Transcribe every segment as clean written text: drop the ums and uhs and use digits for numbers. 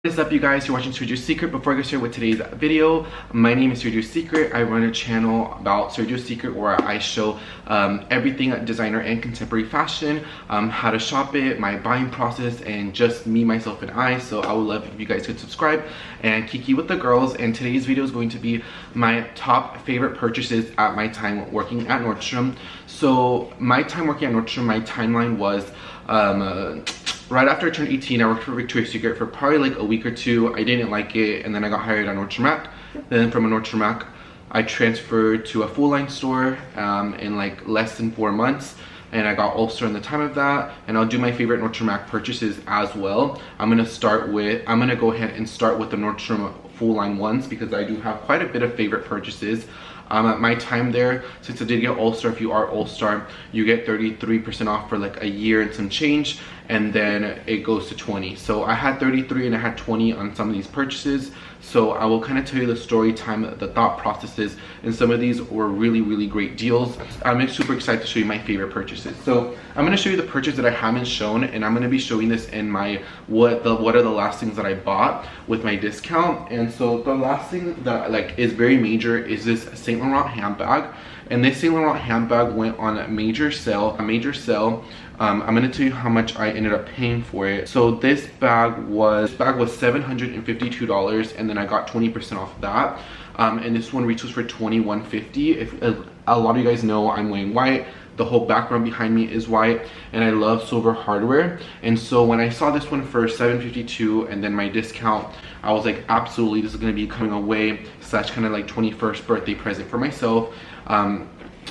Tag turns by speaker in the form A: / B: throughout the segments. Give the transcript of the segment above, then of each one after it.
A: What is up, you guys? You're watching Sergio's Secret. Before I get started with today's video, my name is Sergio's Secret. I run a channel about Sergio's Secret where I show everything designer and contemporary fashion, how to shop it, my buying process, and just me, myself, and I. So I would love if you guys could subscribe and kiki with the girls. And today's video is going to be my top favorite purchases at my time working at Nordstrom. So my time working at Nordstrom, my timeline was right after I turned 18, I worked for Victoria's Secret for probably like a week or two. I didn't like it, and then I got hired at Nordstrom Rack. Then from a Nordstrom Rack, I transferred to a full-line store in like less than 4 months, and I got AllSaints in the time of that. And I'll do my favorite Nordstrom Rack purchases as well. I'm gonna go ahead and start with the Nordstrom full-line ones because I do have quite a bit of favorite purchases. At my time there, since I did get All-Star, if you are All-Star, you get 33% off for like a year and some change, and then it goes to 20. So I had 33 and I had 20 on some of these purchases. So I will kind of tell you the story time, the thought processes, and some of these were really great deals. I'm super excited to show you my favorite purchases. So I'm going to show you the purchase that I haven't shown, and I'm going to be showing this in my what are the last things that I bought with my discount. And so the last thing that like is very major is this Saint Laurent handbag. And this Saint Laurent handbag went on a major sale. I'm gonna tell you how much I ended up paying for it. So this bag was $752, and then I got 20% off of that. And this one retails for $21.50. If a lot of you guys know, I'm wearing white. The whole background behind me is white, and I love silver hardware. And so when I saw this one for $752 and then my discount, I was like, absolutely, this is gonna be coming away / kind of like 21st birthday present for myself.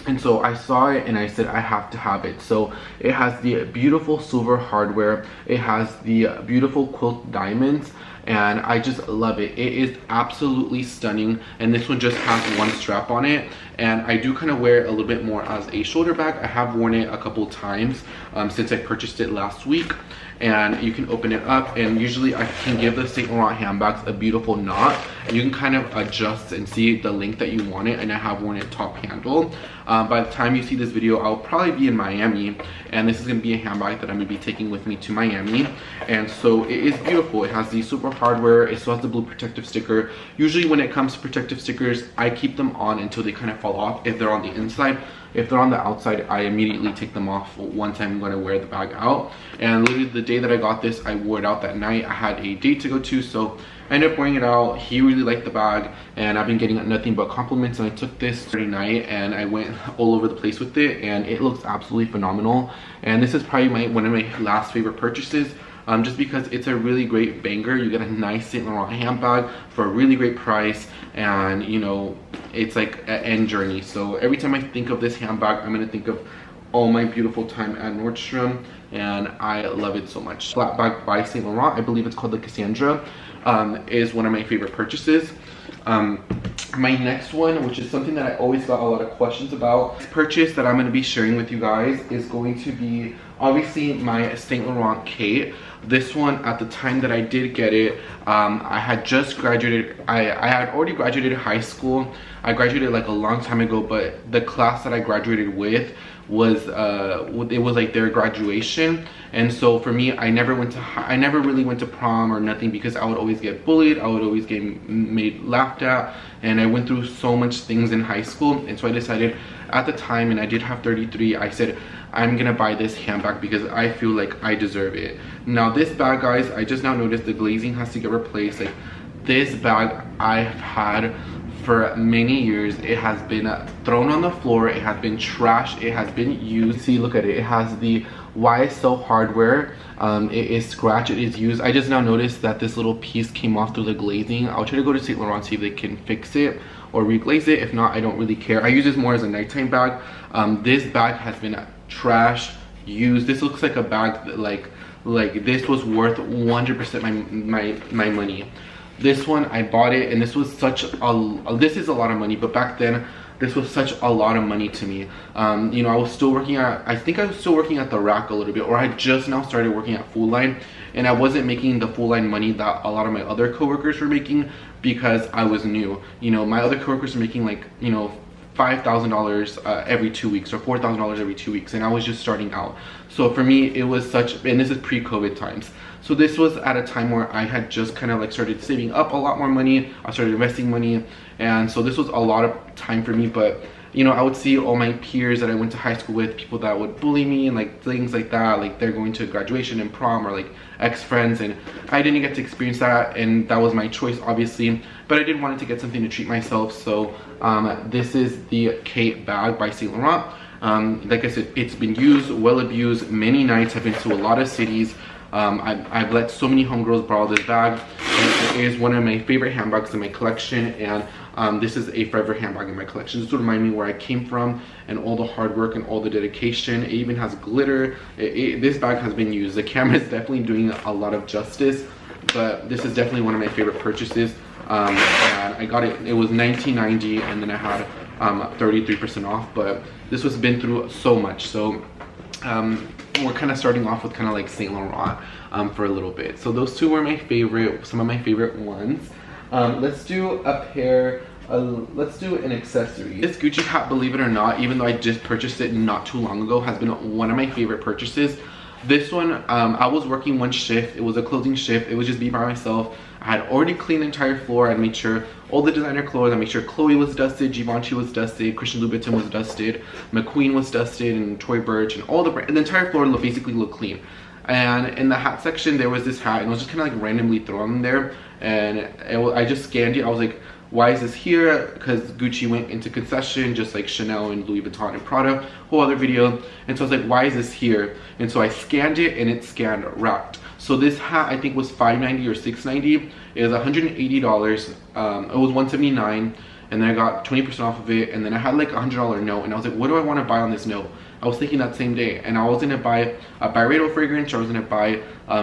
A: And so I saw it and I said, I have to have it. So it has the beautiful silver hardware, it has the beautiful quilt diamonds, and I just love it. It is absolutely stunning. And this one just has one strap on it, and I do kind of wear it a little bit more as a shoulder bag. I have worn it a couple times since I purchased it last week. And you can open it up, and usually I can give the Saint Laurent handbags a beautiful knot, and you can kind of adjust and see the length that you want it. And I have worn it top handle. By the time you see this video, I'll probably be in Miami, and this is going to be a handbag that I'm going to be taking with me to Miami. And so it is beautiful. It has the super hardware. It still has the blue protective sticker. Usually when it comes to protective stickers, I keep them on until they kind of fall off if they're on the inside. If they're on the outside, I immediately take them off once I'm going to wear the bag out. And literally the day that I got this, I wore it out that night. I had a date to go to, so I ended up wearing it out. He really liked the bag, and I've been getting nothing but compliments. And I took this Saturday night and I went all over the place with it, and it looks absolutely phenomenal. And this is probably one of my last favorite purchases. Just because it's a really great banger. You get a nice Saint Laurent handbag for a really great price, and you know, it's like an end journey. So every time I think of this handbag, I'm gonna think of all my beautiful time at Nordstrom, and I love it so much. Flat bag by Saint Laurent, I believe it's called the Cassandra, is one of my favorite purchases. My next one, which is something that I always got a lot of questions about, this purchase that I'm going to be sharing with you guys is going to be obviously my Saint Laurent Kate. This one, at the time that I did get it, I had just graduated. I had already graduated high school. I graduated like a long time ago, but the class that I graduated with was it was like their graduation. And so for me, I never really went to prom or nothing because I would always get bullied. I would always get laughed at, and I went through so much things in high school. And so I decided at the time, and I did have 33, I said, I'm gonna buy this handbag because I feel like I deserve it. Now this bag, guys, I just now noticed the glazing has to get replaced. Like, this bag I've had for many years. It has been thrown on the floor, it has been trashed, it has been used. See, look at it, it has the YSL hardware. It is scratched, it is used. I just now noticed that this little piece came off through the glazing. I'll try to go to Saint Laurent, see if they can fix it or reglaze it. If not, I don't really care. I use this more as a nighttime bag. This bag has been trashed, used. This looks like a bag that like this was worth 100% my money. This one, I bought it, and this was this is a lot of money, but back then this was such a lot of money to me. You know, I was still working at, I think I was still working at the Rack a little bit, or I just now started working at Full Line, and I wasn't making the Full Line money that a lot of my other coworkers were making because I was new. You know, my other coworkers were making like, you know, $5,000 every 2 weeks, or $4,000 every 2 weeks, and I was just starting out. So for me, it was such, and this is pre-COVID times. So this was at a time where I had just kind of like started saving up a lot more money. I started investing money, and so this was a lot of time for me. But you know, I would see all my peers that I went to high school with, people that would bully me and like things like that, like they're going to graduation and prom, or like ex-friends, and I didn't get to experience that, and that was my choice obviously, but I did want to get something to treat myself. So this is the Kate bag by Saint Laurent. Like I said, it's been used, well abused many nights. I've been to a lot of cities. I've let so many homegirls borrow this bag. It is one of my favorite handbags in my collection, and this is a forever handbag in my collection. This will remind me where I came from and all the hard work and all the dedication. It even has glitter. This bag has been used. The camera is definitely doing a lot of justice, but this is definitely one of my favorite purchases. And I got it, it was $19.90, and then I had 33% off, but this was been through so much. So we're kind of starting off with kind of like Saint Laurent for a little bit. So those two were my favorite, some of my favorite ones. Let's do a pair, let's do an accessory. This Gucci hat, believe it or not, even though I just purchased it not too long ago, has been one of my favorite purchases. This one, I was working one shift. It was a closing shift. It was just me by myself. I had already cleaned the entire floor. I made sure all the designer clothes, I made sure Chloe was dusted, Givenchy was dusted, Christian Louboutin was dusted, McQueen was dusted, and Tory Burch, and all the entire floor basically looked clean. And in the hat section, there was this hat, and it was just kind of like randomly thrown there. And I just scanned it. I was like, why is this here? Because Gucci went into concession, just like Chanel and Louis Vuitton and Prada, whole other video. And so I was like, why is this here? And so I scanned it, and it scanned wrapped. So this hat, I think, was $5.90 or $6.90. It was $180. It was $179, and then I got 20% off of it. And then I had like a $100 note, and I was like, what do I want to buy on this note? I was thinking that same day, and I was gonna buy a Byredo fragrance, or I was gonna buy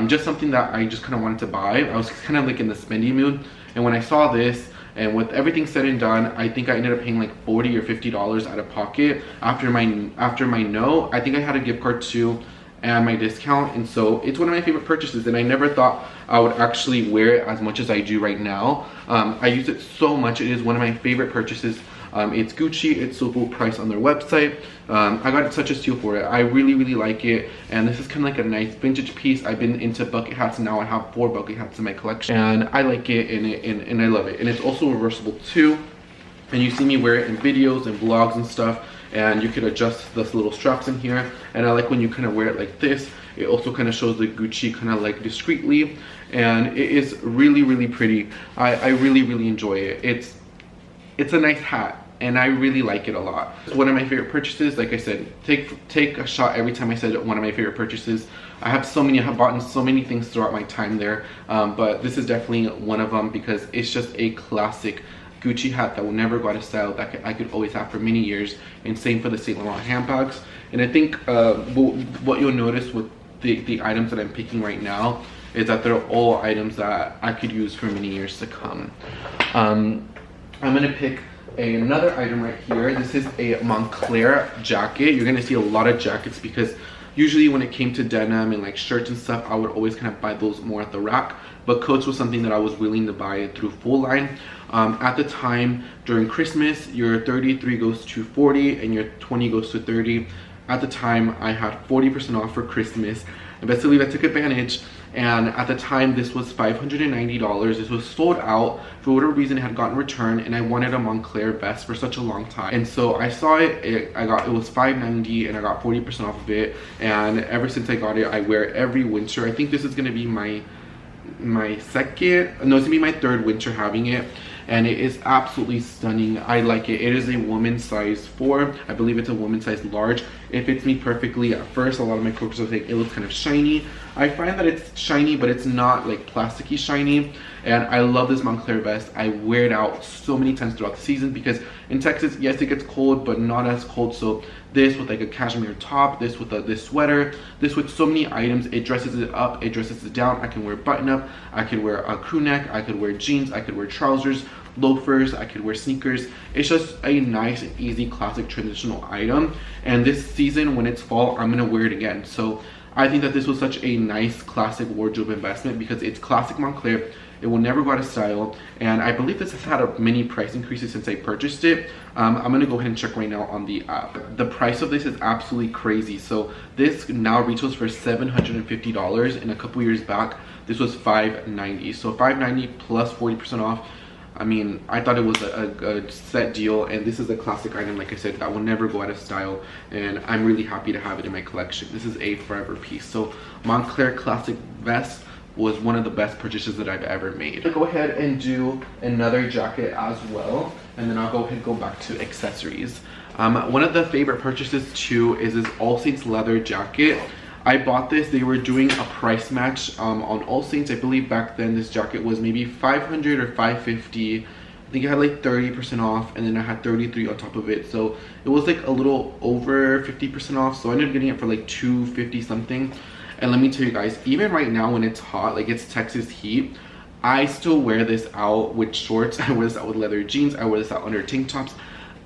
A: just something that I just kind of wanted to buy. I was kind of like in the spendy mood, and when I saw this, and with everything said and done, I think I ended up paying like $40 or $50 out of pocket after my note. I think I had a gift card too, and my discount, and so it's one of my favorite purchases, and I never thought I would actually wear it as much as I do right now. I use it so much. It is one of my favorite purchases. It's Gucci. It's so full price on their website. I got such a steal for it. I really, really like it, and this is kind of like a nice vintage piece. I've been into bucket hats, and now I have 4 bucket hats in my collection, and I like it, and I love it. And it's also reversible too, and you see me wear it in videos and vlogs and stuff, and you could adjust the little straps in here. And I like when you kind of wear it like this. It also kind of shows the Gucci kind of like discreetly, and it is really, really pretty. I really, really enjoy it. It's a nice hat, and I really like it a lot. It's one of my favorite purchases. Like I said, take a shot every time I said one of my favorite purchases. I have bought so many things throughout my time there, but this is definitely one of them, because it's just a classic Gucci hat that will never go out of style, that I could always have for many years. And same for the Saint Laurent handbags. And I think what you'll notice with the items that I'm picking right now is that they're all items that I could use for many years to come. I'm gonna pick another item right here. This is a Moncler jacket. You're gonna see a lot of jackets, because usually when it came to denim and like shirts and stuff, I would always kind of buy those more at the rack. But coats was something that I was willing to buy through full line. At the time, during Christmas, your 33 goes to 40 and your 20 goes to 30. At the time, I had 40% off for Christmas, and best believe I took advantage. And at the time, this was $590. This was sold out. For whatever reason, it had gotten returned, and I wanted a Moncler vest for such a long time. And so I saw it, it was $590, and I got 40% off of it. And ever since I got it, I wear it every winter. I think this is gonna be my third winter having it, and it is absolutely stunning. I like it. It is a woman's size 4. I believe it's a woman's size large. It fits me perfectly. At first, a lot of my coworkers were saying it looks kind of shiny. I find that it's shiny, but it's not like plasticky shiny. And I love this Moncler vest. I wear it out so many times throughout the season, because in Texas, yes, it gets cold, but not as cold. So this with like a cashmere top, this with this sweater, this with so many items, it dresses it up, it dresses it down. I can wear button up, I can wear a crew neck, I could wear jeans, I could wear trousers, loafers, I could wear sneakers. It's just a nice and easy classic transitional item. And this season, when it's fall, I'm gonna wear it again. So I think that this was such a nice classic wardrobe investment because it's classic Moncler. It will never go out of style, and I believe this has had a mini price increases since I purchased it. I'm gonna go ahead and check right now on the app. The price of this is absolutely crazy. So this now retails for $750, and a couple years back this was $590. So $590 plus 40% off. I mean, I thought it was a set deal, and this is a classic item, like I said, that will never go out of style, and I'm really happy to have it in my collection. This is a forever piece. So Moncler classic vest was one of the best purchases that I've ever made. I'll go ahead and do another jacket as well, and then I'll go ahead and go back to accessories. One of the favorite purchases too is this AllSaints leather jacket. I bought this, they were doing a price match on AllSaints. I believe back then this jacket was maybe $500 or $550. I think it had like 30% off, and then I had 33 on top of it, so it was like a little over 50% off. So I ended up getting it for like $250 something. And let me tell you guys, even right now when it's hot, like it's Texas heat, I still wear this out with shorts. I wear this out with leather jeans. I wear this out under tank tops.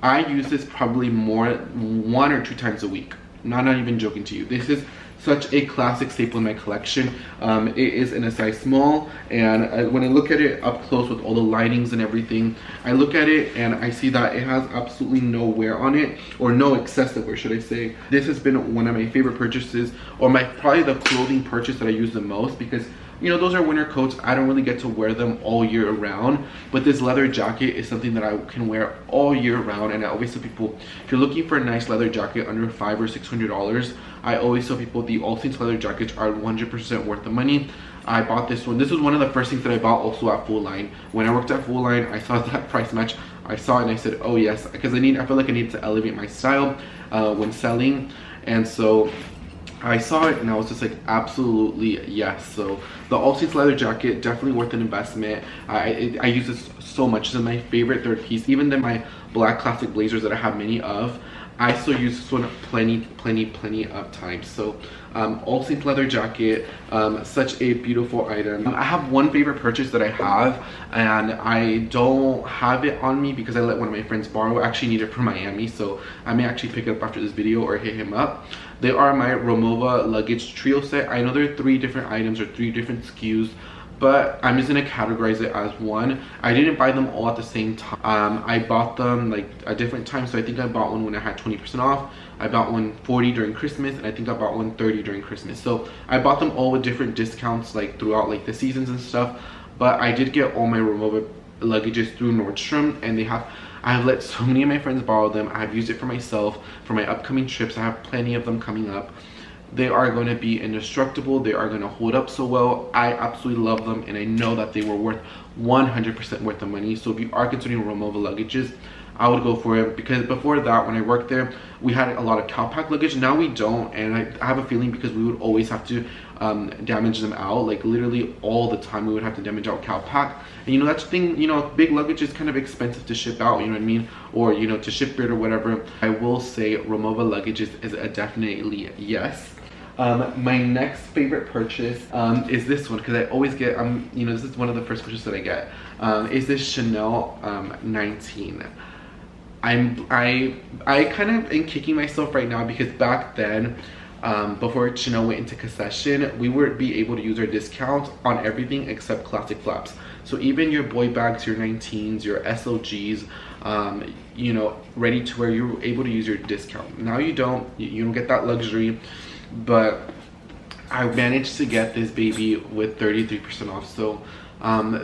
A: I use this probably more, 1 or 2 times a week. Not even joking to you. This is such a classic staple in my collection. It is in a size small, and when I look at it up close with all the linings and everything, I look at it and I see that it has absolutely no wear on it, or no excessive wear, should I say. This has been one of my favorite purchases, or probably the clothing purchase that I use the most, because you know, those are winter coats. I don't really get to wear them all year around, but this leather jacket is something that I can wear all year round. And I always tell people, if you're looking for a nice leather jacket under $500 or $600, I always tell people the AllSaints leather jackets are 100% worth the money. I bought this one. This was one of the first things that I bought also at Full Line. When I worked at Full Line, I saw that price match. I saw it and I said, oh yes, because I feel like I need to elevate my style when selling. And so I saw it and I was just like, absolutely yes. So the AllSaints leather jacket, definitely worth an investment. I use this so much. This is my favorite third piece. Even than my black classic blazers that I have many of, I still use this one plenty of times. So AllSaints leather jacket, such a beautiful item. I have one favorite purchase that I have, and I don't have it on me because I let one of my friends borrow. I actually need it for Miami, so I may actually pick it up after this video or hit him up. They are my Rimowa luggage trio set. I know there are 3 different items or 3 different SKUs, but I'm just gonna categorize it as one. I didn't buy them all at the same time. I bought them like at different times. So I think I bought one when I had 20% off. I bought one 40 during Christmas, and I think I bought one 30 during Christmas. So I bought them all with different discounts like throughout like the seasons and stuff. But I did get all my Rimowa luggages through Nordstrom, and I have let so many of my friends borrow them. I have used it for myself for my upcoming trips. I have plenty of them coming up. They are going to be indestructible. They are going to hold up so well. I absolutely love them, and I know that they were worth 100% worth the money. So if you are considering Rimowa luggages, I would go for it, because before that, when I worked there, we had a lot of Calpac luggage. Now we don't, and I have a feeling because we would always have to damage them out, like literally all the time we would have to damage out Calpac. And you know, that's the thing, you know, big luggage is kind of expensive to ship out, you know what I mean, or you know, to ship it or whatever. I will say Rimowa luggages is a definitely yes. My next favorite purchase is this one, because I always get you know, this is one of the first purchases that I get, is this Chanel 19. I kind of am kicking myself right now, because back then, before Chanel went into concession, we would be able to use our discounts on everything except classic flaps. So even your boy bags, your 19s, your SLGs, you know, ready to wear, you're able to use your discount. Now you don't get that luxury, but I managed to get this baby with 33% off. So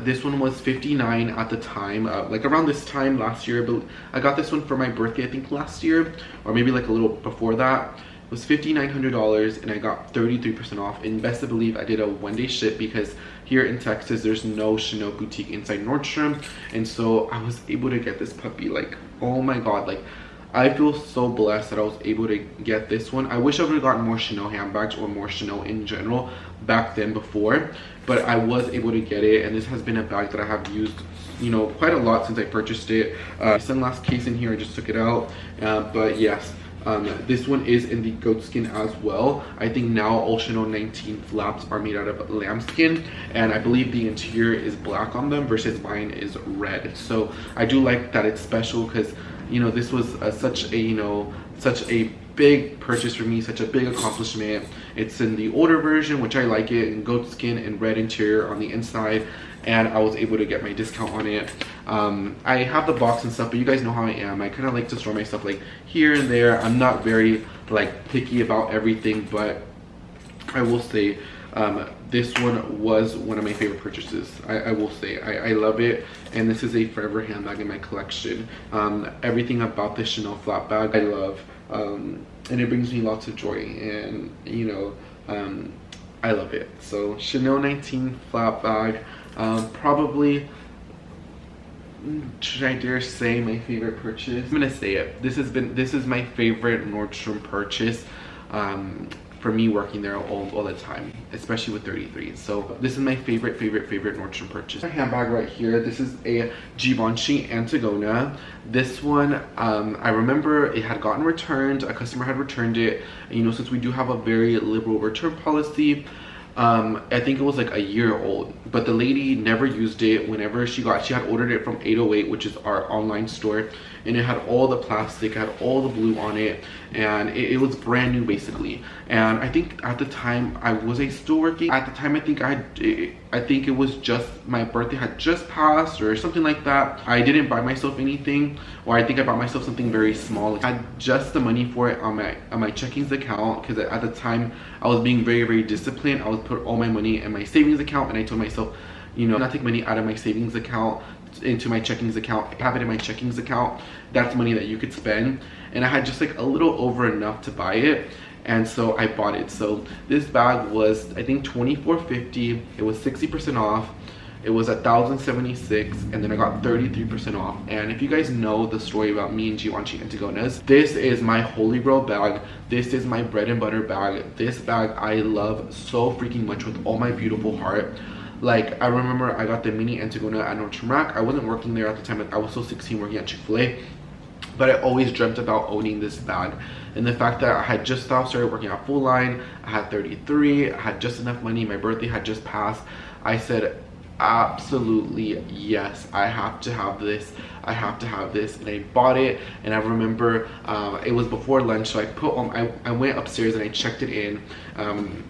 A: this one was $59 at the time, like around this time last year. But I got this one for my birthday, I think last year, or maybe like a little before that. It was $5,900, and I got 33% off. And best to believe I did a one-day ship, because here in Texas there's no Chanel boutique inside Nordstrom, and so I was able to get this puppy. Like, oh my god, like I feel so blessed that I was able to get this one. I wish I would have gotten more Chanel handbags or more Chanel in general back then before, but I was able to get it, and this has been a bag that I have used, you know, quite a lot since I purchased it. Sunglass case in here, I just took it out, but yes. This one is in the goat skin as well. I think now all Chanel 19 flaps are made out of lambskin, and I believe the interior is black on them versus mine is red. So I do like that it's special, because you know, this was such a big purchase for me, such a big accomplishment. It's in the older version, which I like it, in goat skin and red interior on the inside, and I was able to get my discount on it. I have the box and stuff, but you guys know how I am. I kind of like to store my stuff like here and there. I'm not very like picky about everything, but I will say this one was one of my favorite purchases. I will say I love it, and this is a forever handbag in my collection. Everything about this Chanel flat bag I love, and it brings me lots of joy, and you know, I love it. So Chanel 19 flat bag, probably, should I dare say, my favorite purchase? I'm gonna say it. This is my favorite Nordstrom purchase. For me working there all the time, especially with 33. So this is my favorite Nordstrom purchase. My handbag right here, this is a Givenchy Antigona. This one, I remember it had gotten returned. A customer had returned it, and you know, since we do have a very liberal return policy, I think it was like a year old, but the lady never used it. Whenever she had ordered it from 808, which is our online store, and it had all the plastic, had all the blue on it, and it was brand new basically. And I think at the time, was I still working? At the time, I think it was just, my birthday had just passed or something like that. I didn't buy myself anything, or I think I bought myself something very small. I had just the money for it on my checkings account, because at the time I was being very disciplined. I would put all my money in my savings account, and I told myself, you know, not take money out of my savings account into my checkings account, have it in my checkings account. That's money that you could spend, and I had just like a little over enough to buy it, and so I bought it. So this bag was, I think, $24.50. It was 60% off. It was $1,076, and then I got 33% off. And if you guys know the story about me and Givenchy Antigonas, this is my holy grail bag. This is my bread and butter bag. This bag I love so freaking much with all my beautiful heart. Like, I remember I got the mini Antigona at Nordstrom Rack. I wasn't working there at the time. I was still 16 working at Chick-fil-A. But I always dreamt about owning this bag. And the fact that I had just started working at Full Line, I had 33, I had just enough money, my birthday had just passed. I said, absolutely yes, I have to have this. I have to have this, and I bought it. And I remember it was before lunch, so I went upstairs and I checked it in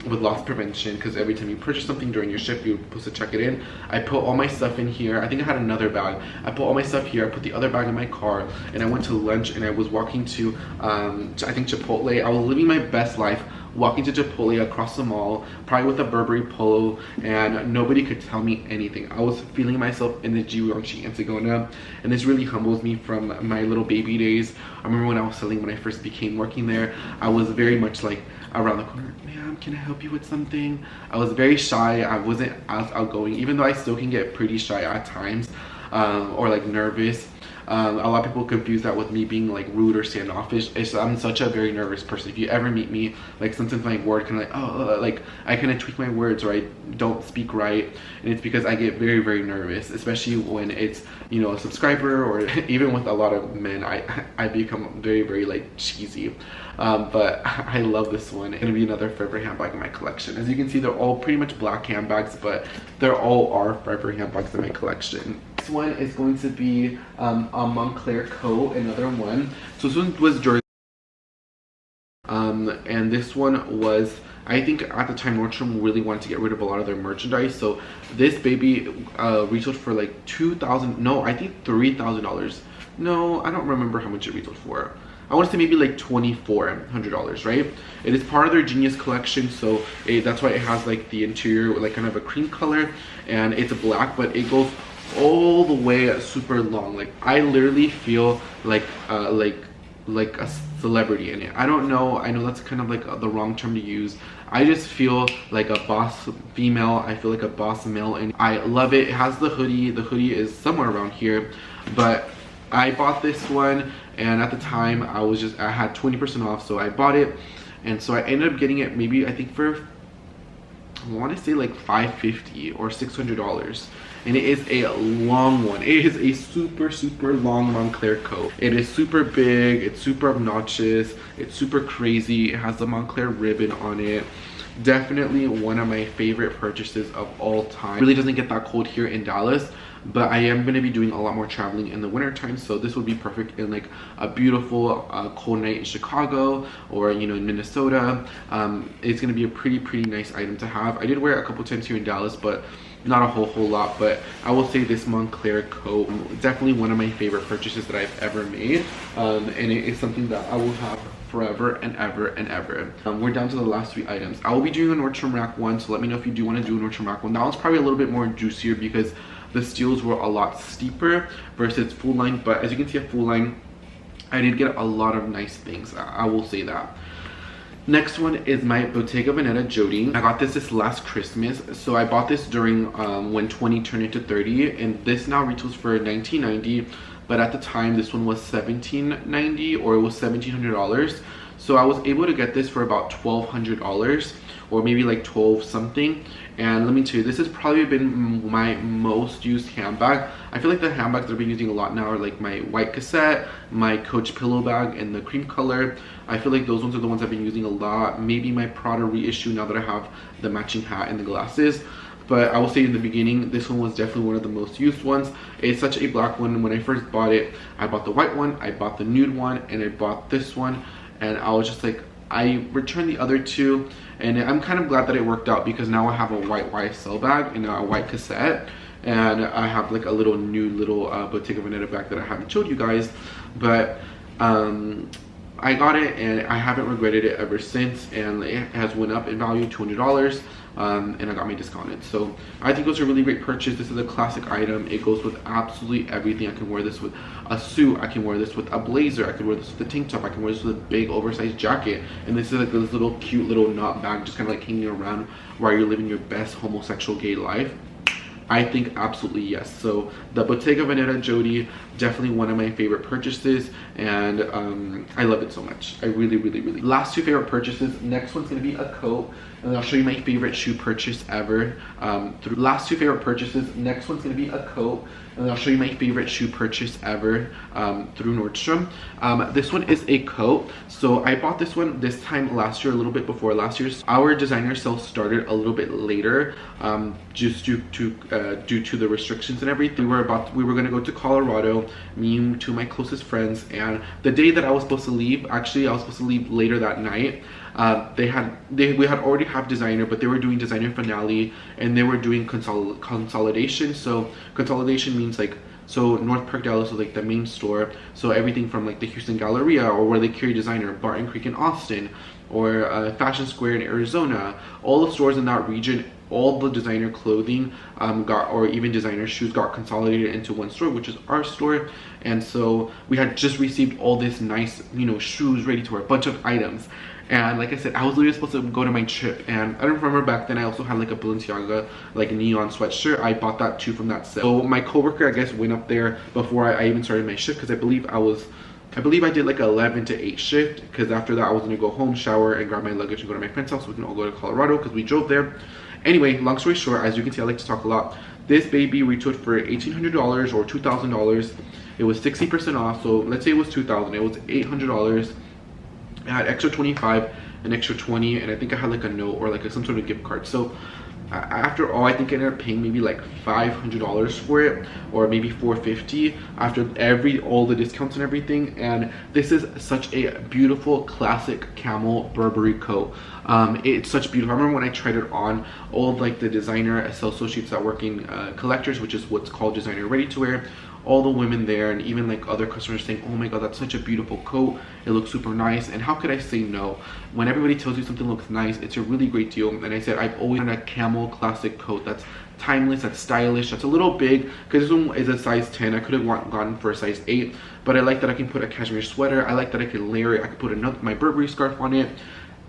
A: with loss prevention, because every time you purchase something during your shift, you're supposed to check it in. I put all my stuff in here. I think I had another bag. I put all my stuff here. I put the other bag in my car, and I went to lunch, and I was walking to I think Chipotle. I was living my best life, walking to Chipotle across the mall, probably with a Burberry polo, and nobody could tell me anything. I was feeling myself in the Givenchy Antigona, and this really humbles me from my little baby days. I remember when I was selling, when I first became working there, I was very much like around the corner, ma'am, can I help you with something? I was very shy. I wasn't as outgoing, even though I still can get pretty shy at times, or like nervous. A lot of people confuse that with me being like rude or standoffish. I'm such a very nervous person. If you ever meet me, like sometimes my word kind of like, like I kind of tweak my words, or I don't speak right, and it's because I get very nervous, especially when it's, you know, a subscriber, or even with a lot of men, I become very like cheesy. But I love this one. It's gonna be another forever handbag in my collection. As you can see, they're all pretty much black handbags, but they're all are forever handbags in my collection. This one is going to be a Moncler coat, another one. So this one was Jersey. And this one was, I think at the time Nordstrom really wanted to get rid of a lot of their merchandise. So this baby retailed for like $2,000, no, I think $3,000. No, I don't remember how much it retailed for. I want to say maybe like $2,400, right? It is part of their Genius collection, so that's why it has like the interior with like kind of a cream color, and it's black, but it goes all the way super long. Like I literally feel like a celebrity in it. I don't know, I know that's kind of like the wrong term to use. I just feel like a boss female. I feel like a boss male, and I love it. It has the hoodie. The hoodie is somewhere around here, but I bought this one, and at the time I had 20% off, so I bought it. And so I ended up getting it, maybe I think for, I want to say like $550 or $600. And it is a long one. It is a super long Moncler coat. It is super big, it's super obnoxious, it's super crazy. It has the Moncler ribbon on it. Definitely one of my favorite purchases of all time. It really doesn't get that cold here in Dallas. but I am going to be doing a lot more traveling in the winter time, so this would be perfect in like a beautiful cold night in Chicago or, you know, in Minnesota. It's going to be a pretty nice item to have. I did wear it a couple times here in Dallas, but not a whole lot. But I will say this Moncler coat, definitely one of my favorite purchases that I've ever made, and it is something that I will have forever and ever. We're down to the last 3 items. I will be doing a Nordstrom Rack one, so let me know if you do want to do a Nordstrom Rack one. That one's probably a little bit more juicier because the steals were a lot steeper versus full line, but as you can see, a full line, I did get a lot of nice things, I will say that. Next one is my Bottega Veneta Jodie. I got this last Christmas, so I bought this during when 20 turned into 30, and this now retails for $19.90, but at the time this one was $17.90, or it was $1,700. So I was able to get this for about $1,200, or maybe like 12 something. And let me tell you, this has probably been my most used handbag. I feel like the handbags that I've been using a lot now are like my white cassette, my Coach pillow bag in the cream color. I feel like those ones are the ones I've been using a lot. Maybe my Prada reissue now that I have the matching hat and the glasses. But I will say in the beginning, this one was definitely one of the most used ones. It's such a black one. When I first bought it, I bought the white one, I bought the nude one, and I bought this one. And I was just like, I returned the other 2, and I'm kind of glad that it worked out because now I have a white YSL bag and a white cassette, and I have like a little new Bottega Veneta bag that I haven't showed you guys. But I got it and I haven't regretted it ever since, and it has went up in value, $200, and I got my discounted. So I think it was a really great purchase. This is a classic item. It goes with absolutely everything. I can wear this with a suit, I can wear this with a blazer, I can wear this with a tank top, I can wear this with a big oversized jacket, and this is like this little cute little knot bag just kind of like hanging around while you're living your best homosexual gay life. I think absolutely yes. So the Bottega Veneta Jodie, definitely one of my favorite purchases, and I love it so much. I really. Last 2 favorite purchases. Next one's gonna be a coat, and I'll show you my favorite shoe purchase ever. Last 2 favorite purchases. Next one's gonna be a coat, and I'll show you my favorite shoe purchase ever through Nordstrom. This one is a coat. So I bought this one this time last year, a little bit before last year's. Our designer sale started a little bit later, just due to the restrictions and everything. We were gonna go to Colorado, me and 2 of my closest friends, and the day that I was supposed to leave, actually I was supposed to leave later that night. We had already have designer, but they were doing designer finale, and they were doing consolidation. So consolidation means like, so North Park, Dallas was like the main store, so everything from like the Houston Galleria, or where they carry designer, Barton Creek in Austin, or Fashion Square in Arizona, all the stores in that region, all the designer clothing or even designer shoes got consolidated into one store, which is our store. And so we had just received all this nice, you know, shoes, ready to wear, a bunch of items. And like I said, I was literally supposed to go to my trip, and I don't remember back then I also had like a Balenciaga like neon sweatshirt. I bought that too from that sale. So my coworker, I guess, went up there before I even started my shift, because I believe I did like 11 to 8 shift, because after that I was gonna go home, shower, and grab my luggage and go to my friend's house so we can all go to Colorado, because we drove there. Anyway, long story short, as you can see, I like to talk a lot. This baby retailed for $1,800 or $2,000. It was 60% off, so let's say it was $2,000. It was $800. I had extra 25, an extra 20, and I think I had like a note or like some sort of gift card. So after all, I think I ended up paying maybe like $500 for it, or maybe $450 after all the discounts and everything. And this is such a beautiful classic camel Burberry coat. It's such beautiful. I remember when I tried it on, all of like the designer associates that work in collectors, which is what's called designer ready to wear, all the women there and even like other customers saying, oh my god, that's such a beautiful coat, it looks super nice. And how could I say no? When everybody tells you something looks nice, it's a really great deal. And I said, I've always had a camel classic coat that's timeless, that's stylish, that's a little big, because this one is a size 10. I could have gotten for a size 8, but I like that I can put a cashmere sweater, I like that I can layer it, I could put my Burberry scarf on it.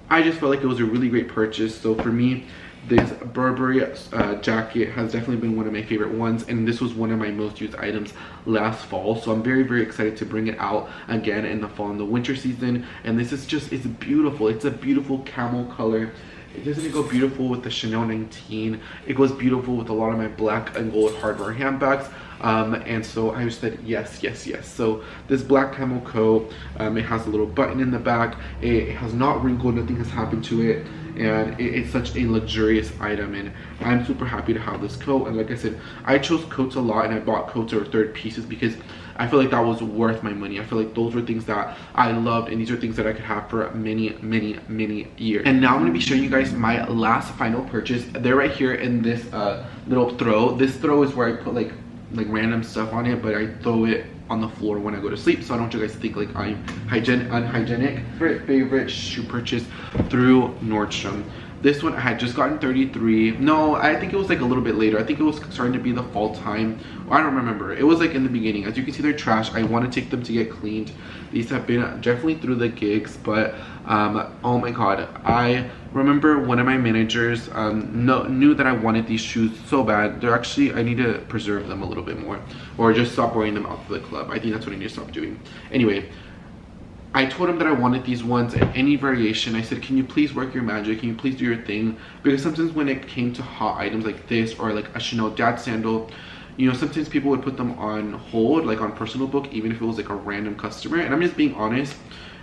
A: I just felt like it was a really great purchase. So for me, this Burberry jacket has definitely been one of my favorite ones, and this was one of my most used items last fall. So I'm very, very excited to bring it out again in the fall and the winter season. And this is just, it's beautiful. It's a beautiful camel color. Doesn't it go beautiful with the Chanel 19? It goes beautiful with a lot of my black and gold hardware handbags. And so I just said yes, yes, yes. So this black camel coat, it has a little button in the back. It has not wrinkled, nothing has happened to it, and it's such a luxurious item, and I'm super happy to have this coat. And like I said, I chose coats a lot, and I bought coats or third pieces because I feel like that was worth my money. I feel like those were things that I loved, and these are things that I could have for many, many, many years. And now I'm going to be showing you guys my last final purchase. They're right here in this little throw. This throw is where I put like random stuff on it, but I throw it on the floor when I go to sleep, so I don't want you guys to think like I'm unhygienic. Favorite shoe purchase through Nordstrom. This one I had just gotten 33. No, I think it was like a little bit later. I think it was starting to be the fall time. I don't remember. It was like in the beginning. As you can see, they're trash. I want to take them to get cleaned. These have been definitely through the gigs, but oh my god, I remember one of my managers knew that I wanted these shoes so bad. They're actually, I need to preserve them a little bit more, or just stop wearing them out for the club. I think that's what I need to stop doing. Anyway, I told him that I wanted these ones in any variation. I said, can you please work your magic? Can you please do your thing? Because sometimes when it came to hot items like this, or like a Chanel dad sandal, you know, sometimes people would put them on hold, like on personal book, even if it was like a random customer. And I'm just being honest.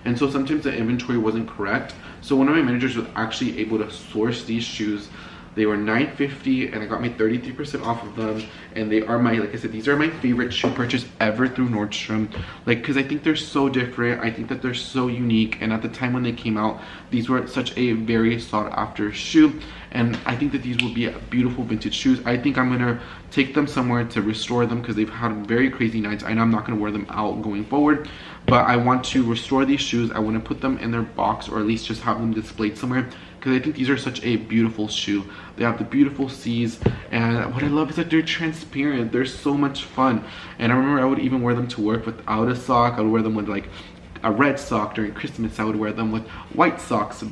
A: And so sometimes the inventory wasn't correct. So one of my managers was actually able to source these shoes. They were $9.50, and I got my 33% off of them. And they are my, like I said, these are my favorite shoe purchase ever through Nordstrom. Like, because I think they're so different. I think that they're so unique. And at the time when they came out, these were such a very sought after shoe. And I think that these will be beautiful vintage shoes. I think I'm gonna take them somewhere to restore them because they've had very crazy nights. I know I'm not gonna wear them out going forward, but I want to restore these shoes. I want to put them in their box, or at least just have them displayed somewhere, because I think these are such a beautiful shoe. They have the beautiful C's, and what I love is that they're transparent. They're so much fun. And I remember I would even wear them to work without a sock. I would wear them with like a red sock during Christmas. I would wear them with white socks,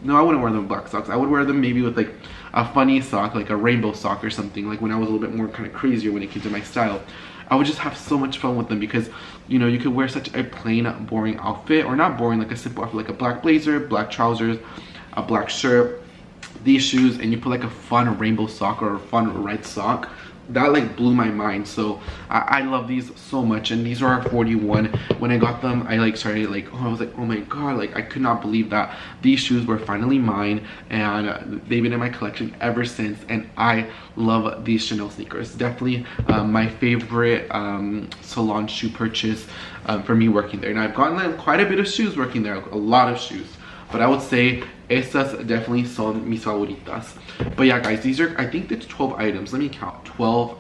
A: no, I wouldn't wear them with black socks. I would wear them maybe with like a funny sock, like a rainbow sock or something, like when I was a little bit more kind of crazier when it came to my style. I would just have so much fun with them because, you know, you could wear such a plain, boring outfit, or not boring, like a simple outfit, like a black blazer, black trousers, a black shirt, these shoes, and you put like a fun rainbow sock or a fun red sock. That like blew my mind. So I love these so much, and these are 41. When I got them, I like started like, oh, I was like, oh my god, like I could not believe that these shoes were finally mine, and they've been in my collection ever since. And I love these Chanel sneakers. Definitely my favorite salon shoe purchase for me working there. And I've gotten like, quite a bit of shoes working there, a lot of shoes, but I would say estas definitely son mis favoritas. But yeah, guys, these are, I think it's 12 items. Let me count. 12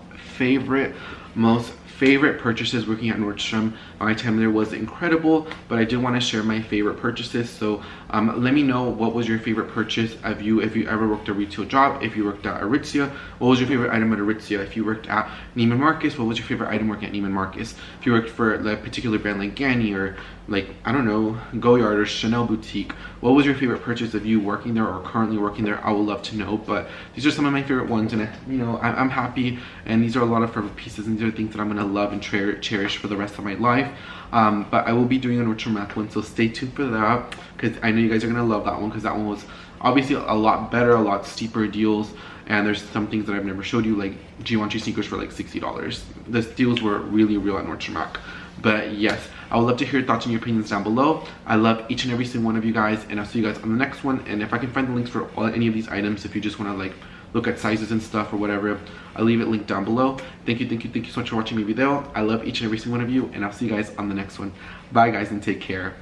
A: most favorite purchases working at Nordstrom. My time there was incredible, but I did want to share my favorite purchases. So let me know, what was your favorite purchase if you ever worked a retail job. If you worked at Aritzia, what was your favorite item at Aritzia? If you worked at Neiman Marcus, what was your favorite item working at Neiman Marcus? If you worked for a particular brand like Ganni, or like, I don't know, Goyard or Chanel boutique, what was your favorite purchase of you working there or currently working there? I would love to know. But these are some of my favorite ones, and you know, I'm happy, and these are a lot of favorite pieces, and these are things that I'm gonna love and cherish for the rest of my life. But I will be doing a Nordstrom Mac one, so stay tuned for that, because I know you guys are gonna love that one, because that one was obviously a lot better, a lot steeper deals. And there's some things that I've never showed you, like Givenchy sneakers for like $60. The deals were really real at Nordstrom Rack. But yes, I would love to hear your thoughts and your opinions down below. I love each and every single one of you guys, and I'll see you guys on the next one. And if I can find the links for any of these items, if you just want to like look at sizes and stuff or whatever, I'll leave it linked down below. Thank you so much for watching my video. I love each and every single one of you, and I'll see you guys on the next one. Bye guys, and take care.